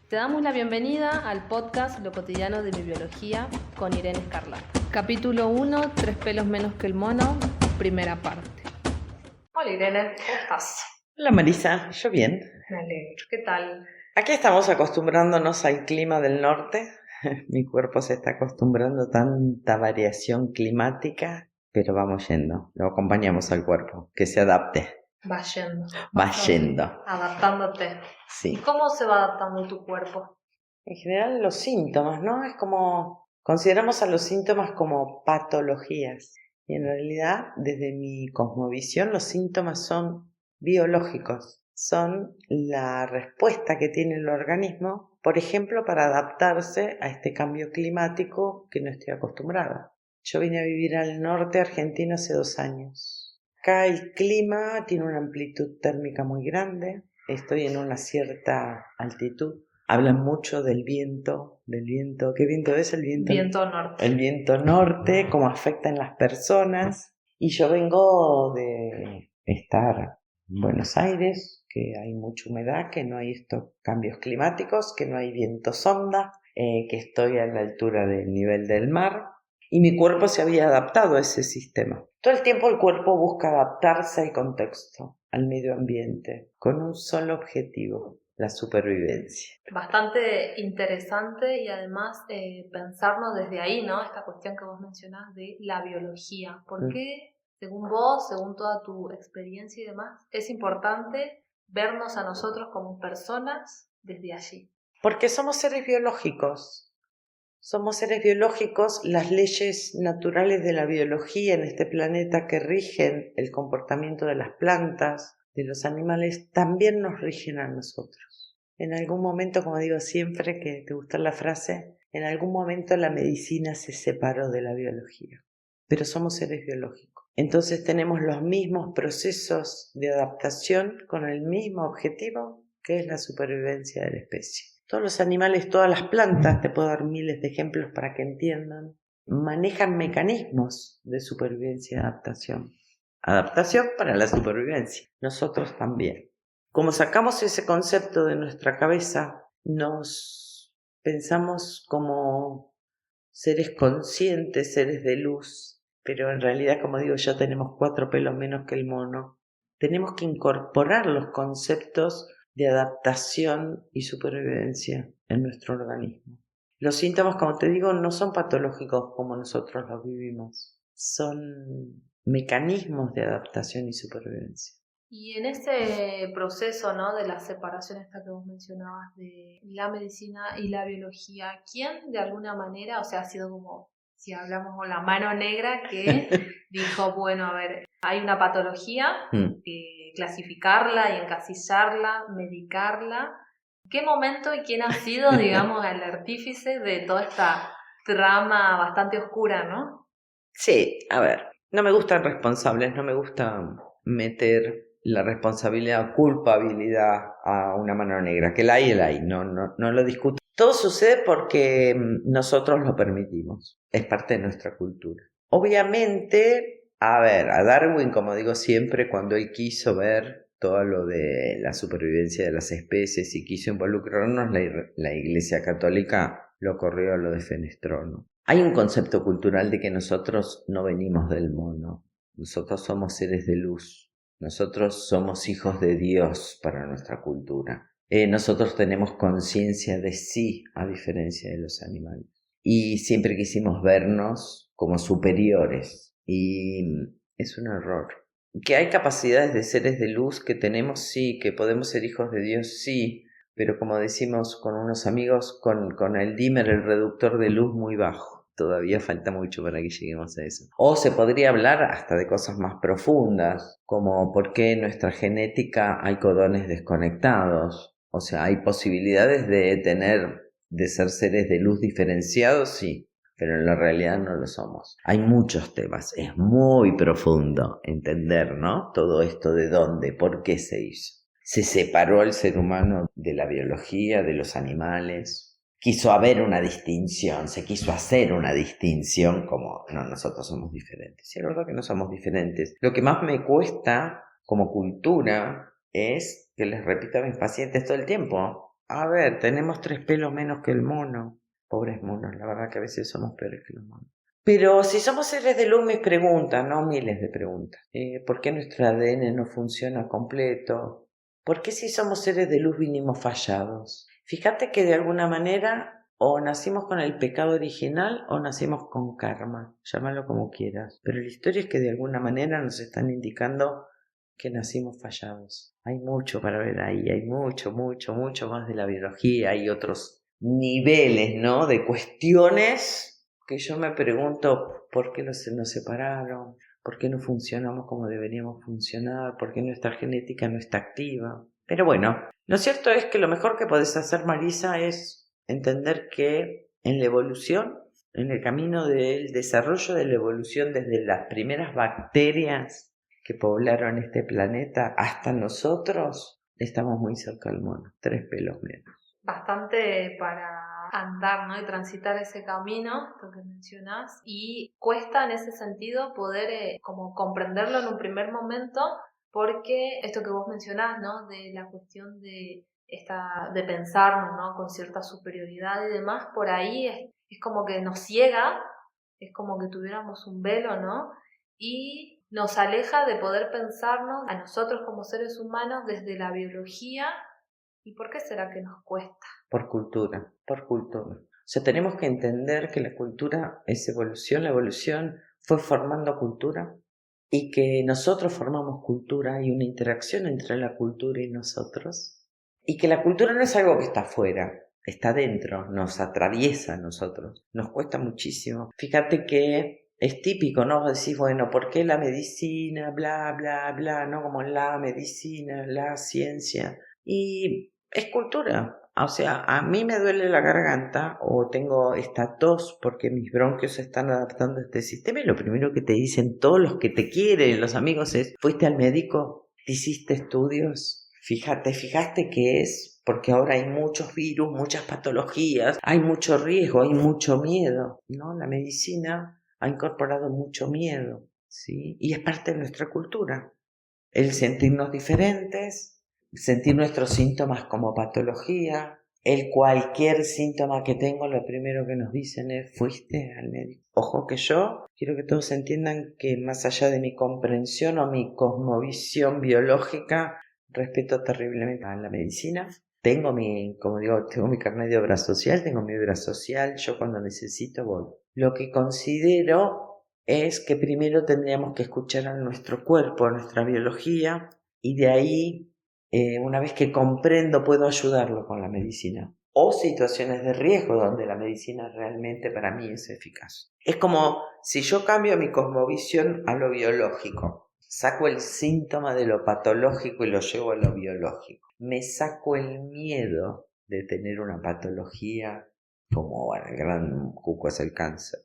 Te damos la bienvenida al podcast Lo cotidiano de mi biología con Irene Escarlata. Capítulo 1, 3 pelos menos que el mono, primera parte. Hola Irene, ¿cómo estás? Hola Marisa, yo bien. Me alegro, ¿qué tal? Aquí estamos acostumbrándonos al clima del norte. Mi cuerpo se está acostumbrando a tanta variación climática, pero vamos yendo, lo acompañamos al cuerpo, que se adapte. Va yendo. Va yendo. Adaptándote. Sí. ¿Y cómo se va adaptando tu cuerpo? En general los síntomas, ¿no? Es como, consideramos a los síntomas como patologías. Y en realidad, desde mi cosmovisión, los síntomas son biológicos. Son la respuesta que tiene el organismo, por ejemplo, para adaptarse a este cambio climático que no estoy acostumbrada. Yo vine a vivir al norte argentino hace 2 años. Acá el clima tiene una amplitud térmica muy grande. Estoy en una cierta altitud. Hablan mucho del viento. ¿Qué viento es el viento? Viento norte. El viento norte, cómo afecta en las personas. Y yo vengo de estar en Buenos Aires, que hay mucha humedad, que no hay estos cambios climáticos, que no hay viento sonda, que estoy a la altura del nivel del mar. Y mi cuerpo se había adaptado a ese sistema. Todo el tiempo el cuerpo busca adaptarse al contexto, al medio ambiente, con un solo objetivo: la supervivencia. Bastante interesante y además pensarnos desde ahí, ¿no? Esta cuestión que vos mencionás de la biología. ¿Por qué, según vos, según toda tu experiencia y demás, es importante vernos a nosotros como personas desde allí? Porque somos seres biológicos. Somos seres biológicos, las leyes naturales de la biología en este planeta que rigen el comportamiento de las plantas, de los animales, también nos rigen a nosotros. En algún momento, como digo siempre, que te gusta la frase, en algún momento la medicina se separó de la biología, pero somos seres biológicos. Entonces tenemos los mismos procesos de adaptación con el mismo objetivo, que es la supervivencia de la especie. Todos los animales, todas las plantas, te puedo dar miles de ejemplos para que entiendan, manejan mecanismos de supervivencia y adaptación. Adaptación para la supervivencia. Nosotros también. Como sacamos ese concepto de nuestra cabeza, nos pensamos como seres conscientes, seres de luz, pero en realidad, como digo yo, tenemos 4 pelos menos que el mono. Tenemos que incorporar los conceptos de adaptación y supervivencia en nuestro organismo. Los síntomas, como te digo, no son patológicos como nosotros los vivimos, son mecanismos de adaptación y supervivencia. Y en ese proceso, ¿no? De la separación esta que vos mencionabas de la medicina y la biología, ¿quién de alguna manera, o sea, ha sido como, si hablamos con la mano negra, que dijo, bueno, a ver, hay una patología, clasificarla y encasillarla, medicarla? ¿Qué momento y quién ha sido, digamos, el artífice de toda esta trama bastante oscura, ¿no? Sí, a ver, no me gustan responsables, no me gusta meter la responsabilidad o culpabilidad a una mano negra, que la hay, no lo discuto. Todo sucede porque nosotros lo permitimos, es parte de nuestra cultura. Obviamente, a Darwin, como digo siempre, cuando él quiso ver todo lo de la supervivencia de las especies y quiso involucrarnos, la Iglesia Católica lo corrió, lo defenestró, ¿no? Hay un concepto cultural de que nosotros no venimos del mono, nosotros somos seres de luz, nosotros somos hijos de Dios para nuestra cultura. Nosotros tenemos conciencia de sí, a diferencia de los animales. Y siempre quisimos vernos como superiores. Y es un error. Que hay capacidades de seres de luz que tenemos, sí. Que podemos ser hijos de Dios, sí. Pero como decimos con unos amigos, con el dimmer, el reductor de luz muy bajo. Todavía falta mucho para que lleguemos a eso. O se podría hablar hasta de cosas más profundas, como por qué en nuestra genética hay codones desconectados. O sea, hay posibilidades de ser seres de luz diferenciados, sí, pero en la realidad no lo somos. Hay muchos temas, es muy profundo entender, ¿no? Todo esto de dónde, por qué se hizo. Se separó el ser humano de la biología, de los animales. Quiso haber una distinción, se quiso hacer una distinción como, no, nosotros somos diferentes. Y es verdad que no somos diferentes. Lo que más me cuesta como cultura es que les repito a mis pacientes todo el tiempo, A ver, tenemos 3 pelos menos que el mono. Pobres monos, la verdad que a veces somos peores que los monos. Pero si somos seres de luz, mis preguntas, no miles de preguntas. ¿Por qué nuestro ADN no funciona completo? ¿Por qué si somos seres de luz vinimos fallados? Fíjate que de alguna manera o nacimos con el pecado original o nacimos con karma, llámalo como quieras. Pero la historia es que de alguna manera nos están indicando que nacimos fallados. Hay mucho para ver ahí, hay mucho más de la biología, hay otros niveles, ¿no? De cuestiones que yo me pregunto por qué nos separaron, por qué no funcionamos como deberíamos funcionar, por qué nuestra genética no está activa. Pero bueno, lo cierto es que lo mejor que podés hacer, Marisa, es entender que en la evolución, en el camino del desarrollo de la evolución desde las primeras bacterias que poblaron este planeta hasta nosotros, estamos muy cerca del mono, 3 pelos menos. Bastante para andar, ¿no? Y transitar ese camino, lo que mencionás, y cuesta en ese sentido poder como comprenderlo en un primer momento, porque esto que vos mencionás, ¿no? De la cuestión de pensarnos, ¿no? Con cierta superioridad y demás, por ahí es como que nos ciega, es como que tuviéramos un velo, ¿no? Y nos aleja de poder pensarnos a nosotros como seres humanos desde la biología. ¿Y por qué será que nos cuesta? Por cultura. O sea, tenemos que entender que la cultura es evolución, la evolución fue formando cultura y que nosotros formamos cultura, hay una interacción entre la cultura y nosotros y que la cultura no es algo que está afuera, está dentro, nos atraviesa a nosotros, nos cuesta muchísimo. Fíjate que es típico, ¿no? Decís, bueno, ¿por qué la medicina? Bla, bla, bla, ¿no? Como la medicina, la ciencia. Y es cultura. O sea, a mí me duele la garganta o tengo esta tos porque mis bronquios se están adaptando a este sistema y lo primero que te dicen todos los que te quieren, los amigos, es, ¿fuiste al médico? ¿Te hiciste estudios? Fijaste que es porque ahora hay muchos virus, muchas patologías, hay mucho riesgo, hay mucho miedo, ¿no? La medicina ha incorporado mucho miedo, ¿sí? Y es parte de nuestra cultura. El sentirnos diferentes, sentir nuestros síntomas como patología, el cualquier síntoma que tengo, lo primero que nos dicen es, ¿fuiste al médico? Ojo que yo quiero que todos entiendan que más allá de mi comprensión o mi cosmovisión biológica, respeto terriblemente a la medicina. Tengo mi carnet de obra social, tengo mi obra social, yo cuando necesito voy. Lo que considero es que primero tendríamos que escuchar a nuestro cuerpo, a nuestra biología, y de ahí, una vez que comprendo, puedo ayudarlo con la medicina. O situaciones de riesgo donde la medicina realmente para mí es eficaz. Es como si yo cambio mi cosmovisión a lo biológico, saco el síntoma de lo patológico y lo llevo a lo biológico. Me saco el miedo de tener una patología como el gran cuco es el cáncer.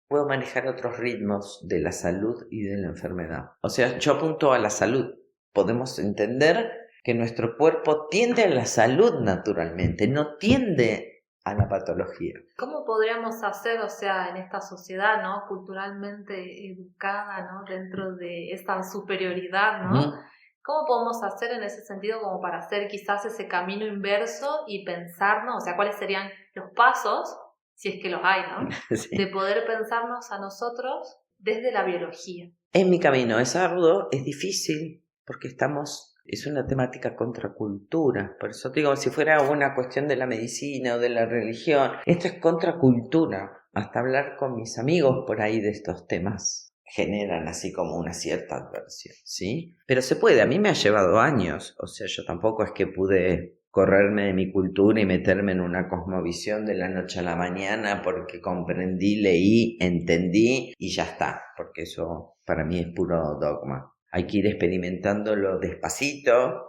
Puedo manejar otros ritmos de la salud y de la enfermedad. O sea, yo apunto a la salud. Podemos entender que nuestro cuerpo tiende a la salud naturalmente, no tiende a la patología. ¿Cómo podríamos hacer, o sea, en esta sociedad, ¿no? Culturalmente educada, ¿no? Dentro de esa superioridad, ¿no? Uh-huh. ¿Cómo podemos hacer en ese sentido como para hacer quizás ese camino inverso y pensarnos, o sea, cuáles serían los pasos, si es que los hay, ¿no? Sí. De poder pensarnos a nosotros desde la biología. En mi camino es arduo, es difícil, porque es una temática contracultura. Por eso digo, si fuera una cuestión de la medicina o de la religión, esto es contracultura. Hasta hablar con mis amigos por ahí de estos temas generan así como una cierta adversión, ¿sí? Pero se puede, a mí me ha llevado años, o sea, yo tampoco es que pude correrme de mi cultura y meterme en una cosmovisión de la noche a la mañana porque comprendí, leí, entendí y ya está, porque eso para mí es puro dogma. Hay que ir experimentándolo despacito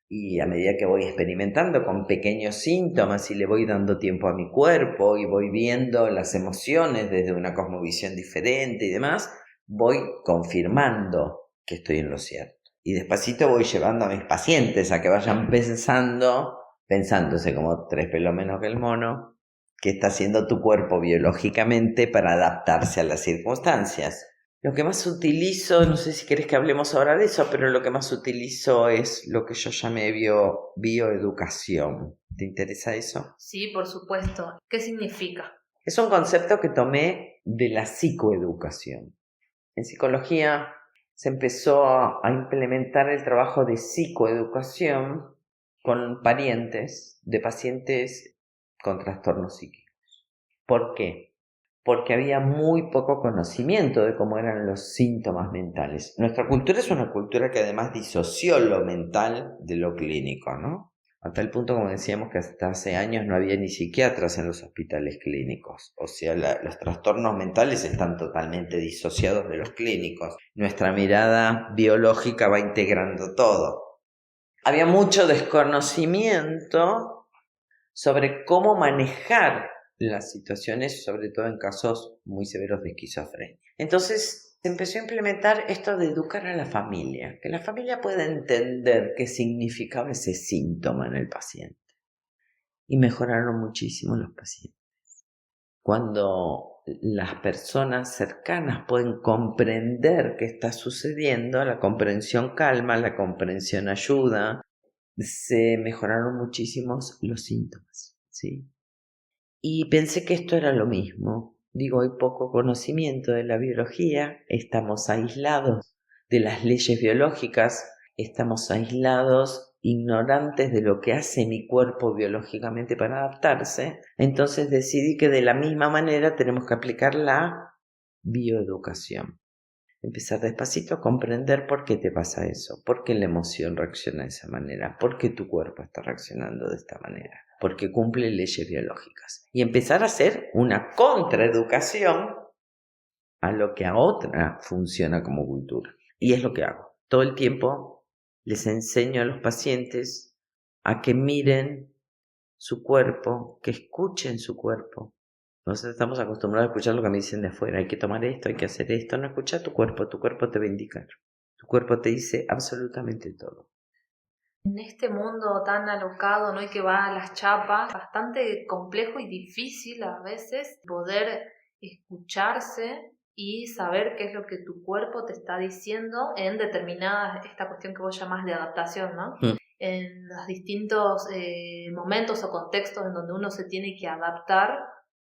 y a medida que voy experimentando con pequeños síntomas y le voy dando tiempo a mi cuerpo y voy viendo las emociones desde una cosmovisión diferente y demás, voy confirmando que estoy en lo cierto. Y despacito voy llevando a mis pacientes a que vayan pensándose como 3 pelos menos que el mono, qué está haciendo tu cuerpo biológicamente para adaptarse a las circunstancias. Lo que más utilizo, no sé si querés que hablemos ahora de eso, pero lo que más utilizo es lo que yo llamé bioeducación. ¿Te interesa eso? Sí, por supuesto. ¿Qué significa? Es un concepto que tomé de la psicoeducación. En psicología se empezó a implementar el trabajo de psicoeducación con parientes de pacientes con trastornos psíquicos. ¿Por qué? Porque había muy poco conocimiento de cómo eran los síntomas mentales. Nuestra cultura es una cultura que además disoció lo mental de lo clínico, ¿no? A tal punto, como decíamos, que hasta hace años no había ni psiquiatras en los hospitales clínicos. O sea, los trastornos mentales están totalmente disociados de los clínicos. Nuestra mirada biológica va integrando todo. Había mucho desconocimiento sobre cómo manejar las situaciones, sobre todo en casos muy severos de esquizofrenia. Entonces se empezó a implementar esto de educar a la familia, que la familia pueda entender qué significaba ese síntoma en el paciente. Y mejoraron muchísimo los pacientes. Cuando las personas cercanas pueden comprender qué está sucediendo, la comprensión calma, la comprensión ayuda, se mejoraron muchísimos los síntomas, ¿sí? Y pensé que esto era lo mismo. Digo, hay poco conocimiento de la biología, estamos aislados de las leyes biológicas, estamos aislados, ignorantes de lo que hace mi cuerpo biológicamente para adaptarse. Entonces decidí que de la misma manera tenemos que aplicar la bioeducación. Empezar despacito a comprender por qué te pasa eso, por qué la emoción reacciona de esa manera, por qué tu cuerpo está reaccionando de esta manera, porque cumple leyes biológicas. Y empezar a hacer una contraeducación a lo que a otra funciona como cultura. Y es lo que hago. Todo el tiempo les enseño a los pacientes a que miren su cuerpo, que escuchen su cuerpo. Nosotros estamos acostumbrados a escuchar lo que me dicen de afuera. Hay que tomar esto, hay que hacer esto. No escucha tu cuerpo te va a indicar. Tu cuerpo te dice absolutamente todo. En este mundo tan alocado, ¿no? Y que va a las chapas, bastante complejo y difícil a veces poder escucharse y saber qué es lo que tu cuerpo te está diciendo en determinada, esta cuestión que vos llamás de adaptación, ¿no? En los distintos momentos o contextos en donde uno se tiene que adaptar,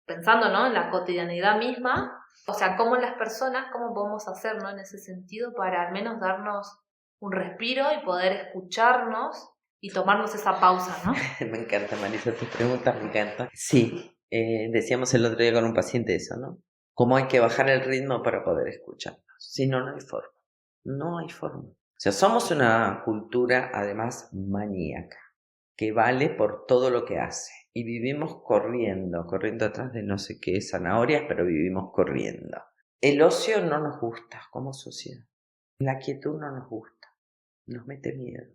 pensando, ¿no? En la cotidianidad misma, o sea, cómo las personas, cómo podemos hacer, ¿no? En ese sentido, para al menos darnos un respiro y poder escucharnos y tomarnos esa pausa, ¿no? Me encanta, Marisa, tu pregunta me encanta. Sí, decíamos el otro día con un paciente eso, ¿no? Cómo hay que bajar el ritmo para poder escucharnos. Si no, no hay forma. No hay forma. O sea, somos una cultura, además, maníaca, que vale por todo lo que hace. Y vivimos corriendo atrás de no sé qué zanahorias, pero vivimos corriendo. El ocio no nos gusta como sociedad. La quietud no nos gusta. Nos mete miedo.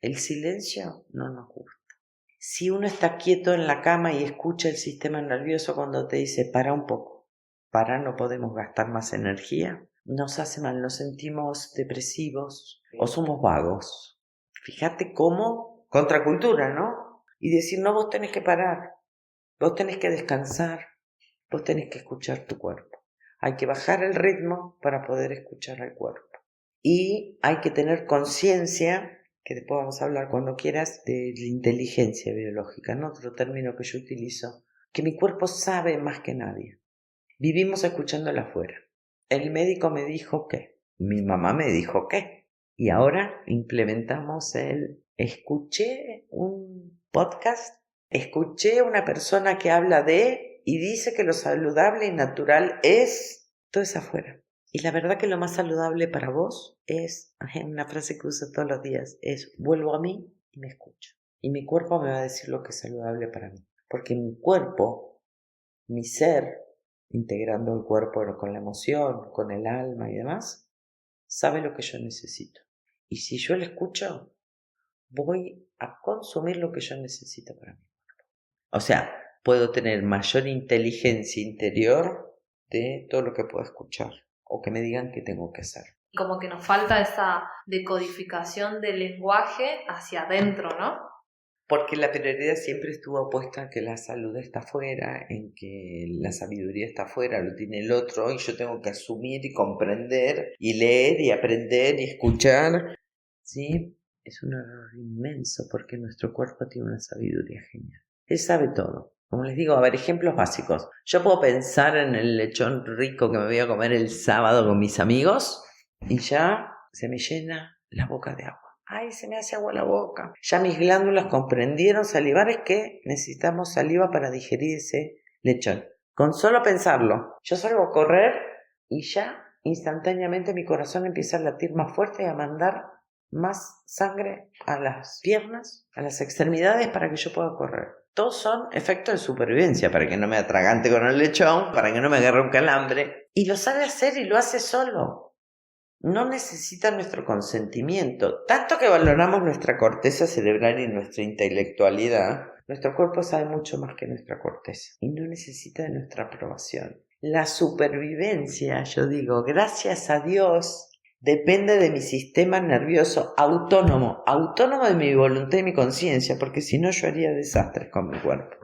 El silencio no nos gusta. Si uno está quieto en la cama y escucha el sistema nervioso cuando te dice para un poco, para, no podemos gastar más energía, nos hace mal, nos sentimos depresivos o somos vagos. Fíjate cómo contracultura, ¿no? Y decir, no, vos tenés que parar, vos tenés que descansar, vos tenés que escuchar tu cuerpo. Hay que bajar el ritmo para poder escuchar al cuerpo. Y hay que tener conciencia, que después vamos a hablar cuando quieras, de la inteligencia biológica, ¿no? Otro término que yo utilizo, que mi cuerpo sabe más que nadie. Vivimos escuchándolo afuera. El médico me dijo que, mi mamá me dijo que, y ahora implementamos escuché un podcast, escuché una persona que habla de y dice que lo saludable y natural es, todo es afuera. Y la verdad que lo más saludable para vos es, una frase que uso todos los días, es vuelvo a mí y me escucho. Y mi cuerpo me va a decir lo que es saludable para mí. Porque mi cuerpo, mi ser, integrando el cuerpo con la emoción, con el alma y demás, sabe lo que yo necesito. Y si yo lo escucho, voy a consumir lo que yo necesito para mí. O sea, puedo tener mayor inteligencia interior de todo lo que puedo escuchar o que me digan qué tengo que hacer. Como que nos falta esa decodificación del lenguaje hacia adentro, ¿no? Porque la prioridad siempre estuvo puesta en que la salud está afuera, en que la sabiduría está afuera, lo tiene el otro, y yo tengo que asumir y comprender, y leer, y aprender, y escuchar. ¿Sí? Es un error inmenso porque nuestro cuerpo tiene una sabiduría genial. Él sabe todo. Como les digo, a ver, ejemplos básicos. Yo puedo pensar en el lechón rico que me voy a comer el sábado con mis amigos y ya se me llena la boca de agua. Ay, se me hace agua la boca. Ya mis glándulas comprendieron salivares que necesitamos saliva para digerir ese lechón. Con solo pensarlo, yo salgo a correr y ya instantáneamente mi corazón empieza a latir más fuerte y a mandar más sangre a las piernas, a las extremidades para que yo pueda correr. Todos son efectos de supervivencia, para que no me atragante con el lechón, para que no me agarre un calambre. Y lo sabe hacer y lo hace solo. No necesita nuestro consentimiento. Tanto que valoramos nuestra corteza cerebral y nuestra intelectualidad, nuestro cuerpo sabe mucho más que nuestra corteza y no necesita de nuestra aprobación. La supervivencia, yo digo, gracias a Dios, depende de mi sistema nervioso autónomo de mi voluntad y mi conciencia, porque si no yo haría desastres con mi cuerpo.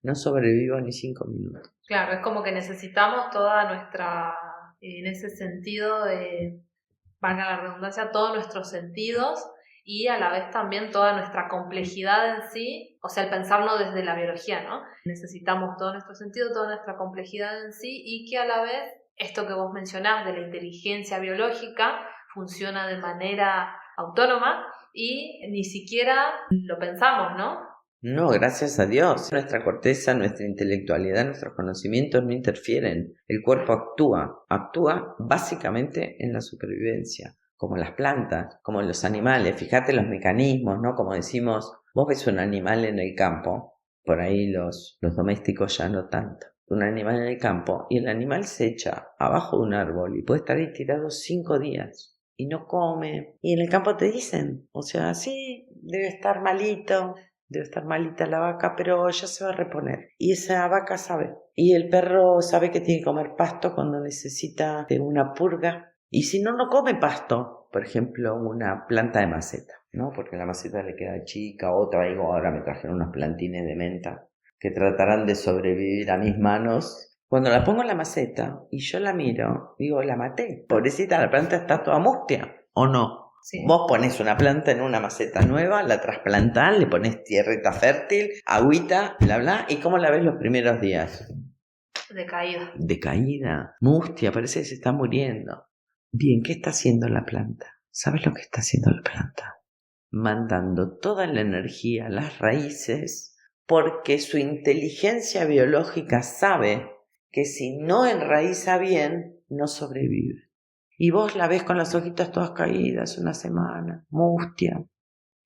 No sobrevivo ni 5 minutos. Claro, es como que necesitamos toda nuestra, en ese sentido de, valga la redundancia, todos nuestros sentidos y a la vez también toda nuestra complejidad en sí, o sea, el pensarlo desde la biología, ¿no? Necesitamos todo nuestro sentido, toda nuestra complejidad en sí y que a la vez esto que vos mencionás de la inteligencia biológica funciona de manera autónoma y ni siquiera lo pensamos, ¿no? No, gracias a Dios. Nuestra corteza, nuestra intelectualidad, nuestros conocimientos no interfieren. El cuerpo actúa básicamente en la supervivencia, como las plantas, como los animales. Fíjate los mecanismos, ¿no? Como decimos, vos ves un animal en el campo, por ahí los domésticos ya no tanto. Un animal en el campo y el animal se echa abajo de un árbol y puede estar ahí tirado 5 días y no come. Y en el campo te dicen, o sea, sí, debe estar malita la vaca, pero ya se va a reponer. Y esa vaca sabe. Y el perro sabe que tiene que comer pasto cuando necesita de una purga. Y si no, no come pasto. Por ejemplo, una planta de maceta, ¿no? Porque la maceta le queda chica. Otra, digo, ahora me trajeron unos plantines de menta que tratarán de sobrevivir a mis manos. Cuando la pongo en la maceta y yo la miro, digo, la maté. Pobrecita, la planta está toda mustia, ¿o no? Sí. Vos ponés una planta en una maceta nueva, la trasplantás, le ponés tierrita fértil, agüita, bla, bla, ¿y cómo la ves los primeros días? Decaída, mustia, parece que se está muriendo. Bien, ¿qué está haciendo la planta? ¿Sabes lo que está haciendo la planta? Mandando toda la energía a las raíces porque su inteligencia biológica sabe que si no enraiza bien, no sobrevive. Y vos la ves con las hojitas todas caídas, una semana, mustia.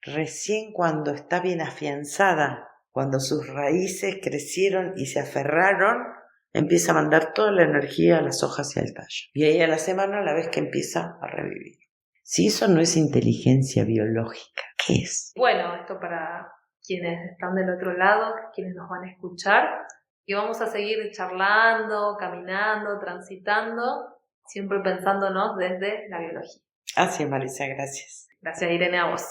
Recién cuando está bien afianzada, cuando sus raíces crecieron y se aferraron, empieza a mandar toda la energía a las hojas y al tallo. Y ahí a la semana la ves que empieza a revivir. Si eso no es inteligencia biológica, ¿qué es? Bueno, esto para quienes están del otro lado, quienes nos van a escuchar, y vamos a seguir charlando, caminando, transitando, siempre pensándonos desde la biología. Así es, Marisa, gracias. Gracias, Irene, a vos.